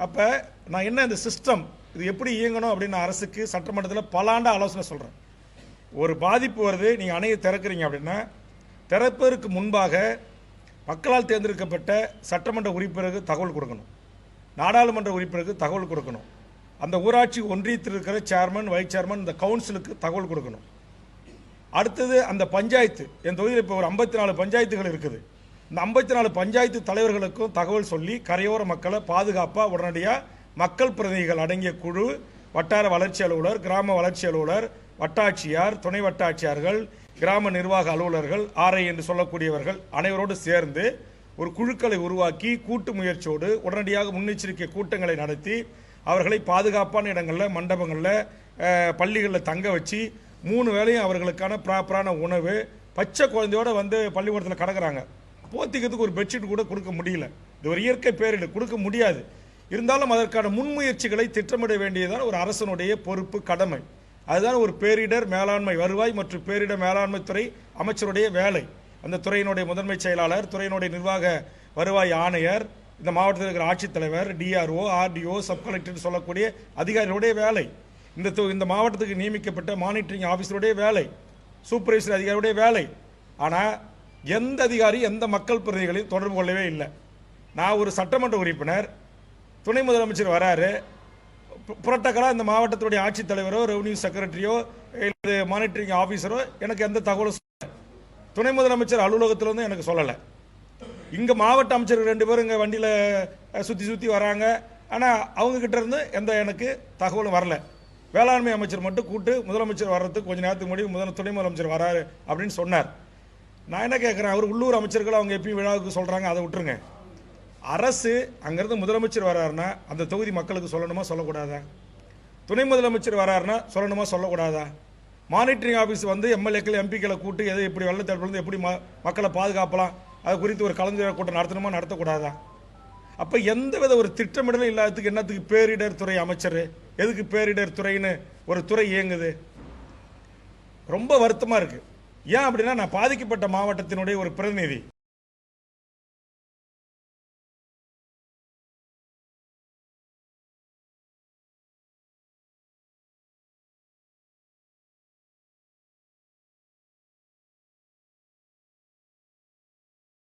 அப்போ நான் என்ன இந்த சிஸ்டம் இது எப்படி இயங்கணும் அப்படின்னு நான் அரசுக்கு சட்டமன்றத்தில் பல ஆண்டு ஆலோசனை சொல்கிறேன். ஒரு பாதிப்பு வருது, நீங்கள் அணையை திறக்கிறீங்க அப்படின்னா திறப்பதற்கு முன்பாக மக்களால் தேர்ந்தெடுக்கப்பட்ட சட்டமன்ற உறுப்பினருக்கு தகவல் கொடுக்கணும், நாடாளுமன்ற உறுப்பினருக்கு தகவல் கொடுக்கணும், அந்த ஊராட்சி ஒன்றியத்தில் இருக்கிற சேர்மன், வைஸ் சேர்மன், இந்த கவுன்சிலுக்கு தகவல் கொடுக்கணும். அடுத்தது அந்த பஞ்சாயத்து, என் தொகுதியில் இப்போ ஒரு 54 பஞ்சாயத்துகள் இருக்குது. இந்த 54 பஞ்சாயத்து தலைவர்களுக்கும் தகவல் சொல்லி கரையோர மக்களை பாதுகாப்பாக உடனடியாக மக்கள் பிரதிநிதிகள் அடங்கிய குழு, வட்டார வளர்ச்சி அலுவலர், கிராம வளர்ச்சி அலுவலர், வட்டாட்சியார், துணை வட்டாட்சியார்கள், கிராம நிர்வாக அலுவலர்கள், ஆர்ஐ என்று சொல்லக்கூடியவர்கள் அனைவரோடு சேர்ந்து ஒரு குழுக்களை உருவாக்கி கூட்டு முயற்சியோடு உடனடியாக முன்னெச்சரிக்கை கூட்டங்களை நடத்தி அவர்களை பாதுகாப்பான இடங்களில், மண்டபங்களில், பள்ளிகளில் தங்க வச்சு 3 வேளையும் அவர்களுக்கான ப்ராப்பரான உணவு, பச்சை குழந்தையோடு வந்து பள்ளிக்கூடத்தில் கிடக்கிறாங்க, போத்திக்கிறதுக்கு ஒரு பெட்ஷீட் கூட கொடுக்க முடியல. இது ஒரு இயற்கை பேரிடர், கொடுக்க முடியாது. இருந்தாலும் அதற்கான முன்முயற்சிகளை திட்டமிட வேண்டியதான் ஒரு அரசனுடைய பொறுப்பு, கடமை. அதுதான் ஒரு பேரிடர் மேலாண்மை, வருவாய் மற்றும் பேரிடர் மேலாண்மை துறை அமைச்சருடைய வேலை. அந்த துறையினுடைய முதன்மை செயலாளர், துறையினுடைய நிர்வாக வருவாய் ஆணையர், இந்த மாவட்டத்தில் இருக்கிற ஆட்சித்தலைவர், டிஆர்ஓ, ஆர்டிஓ, சப் கலெக்டர் சொல்லக்கூடிய அதிகாரிகளுடைய வேலை, இந்த மாவட்டத்துக்கு நியமிக்கப்பட்ட மானிட்டரிங் ஆஃபீஸருடைய வேலை, சூப்பர்வைசர் அதிகாரியுடைய வேலை. ஆனால் எந்த அதிகாரி எந்த மக்கள் பிரதிநிதிகளையும் தொடர்பு கொள்ளவே இல்லை. நான் ஒரு சட்டமன்ற உறுப்பினர், துணை முதலமைச்சர் வராரு, புரோட்டோக்காலாக இந்த மாவட்டத்துடைய ஆட்சித்தலைவரோ, ரெவன்யூ செக்ரட்டரியோ, இல்லை மானிட்டரிங் ஆஃபீஸரோ எனக்கு எந்த தகவலும் சொல்லலை. துணை முதலமைச்சர் அலுவலகத்திலிருந்து எனக்கு சொல்லலை. இங்கே மாவட்ட அமைச்சர்கள் 2 பேரும் இங்கே வண்டியில் சுற்றி வராங்க. ஆனால் அவங்கக்கிட்ட இருந்து எந்த எனக்கு தகவலும் வரல. வேளாண்மை அமைச்சர் மட்டும் கூட்டு முதலமைச்சர் வர்றதுக்கு கொஞ்சம் நேரத்துக்கு முன்னாடி துணை முதலமைச்சர் வராரு அப்படின்னு சொன்னார். நான் என்ன கேட்குறேன், அவர் உள்ளூர் அமைச்சர்கள் அவங்க எப்பயும் விழாவுக்கு சொல்கிறாங்க, அதை விட்டுருங்க. அரசு அங்கேருந்து முதலமைச்சர் வராருன்னா அந்த தொகுதி மக்களுக்கு சொல்லணுமா சொல்லக்கூடாதா? துணை முதலமைச்சர் வராருன்னா சொல்லணுமா சொல்லக்கூடாதா? மானிட்டரிங் ஆஃபீஸ் வந்து எம்எல்ஏக்கள், எம்பிக்களை கூட்டு எதை இப்படி வெள்ளத்தடுப்புலேருந்து எப்படி மக்களை பாதுகாப்பலாம் அது குறித்து ஒரு கலந்துரையாடல் கூட்டம் நடத்தணுமா நடத்தக்கூடாதா? அப்போ எந்தவித ஒரு திட்டமிடலும் இல்லாததுக்கு என்னத்துக்கு பேரிடர் துறை அமைச்சர், எதுக்கு பேரிடர் துறைன்னு ஒரு துறை இயங்குது? ரொம்ப வருத்தமாக இருக்குது. ஏன் அப்படின்னா நான் பாதிக்கப்பட்ட மாவட்டத்தினுடைய ஒரு பிரதிநிதி.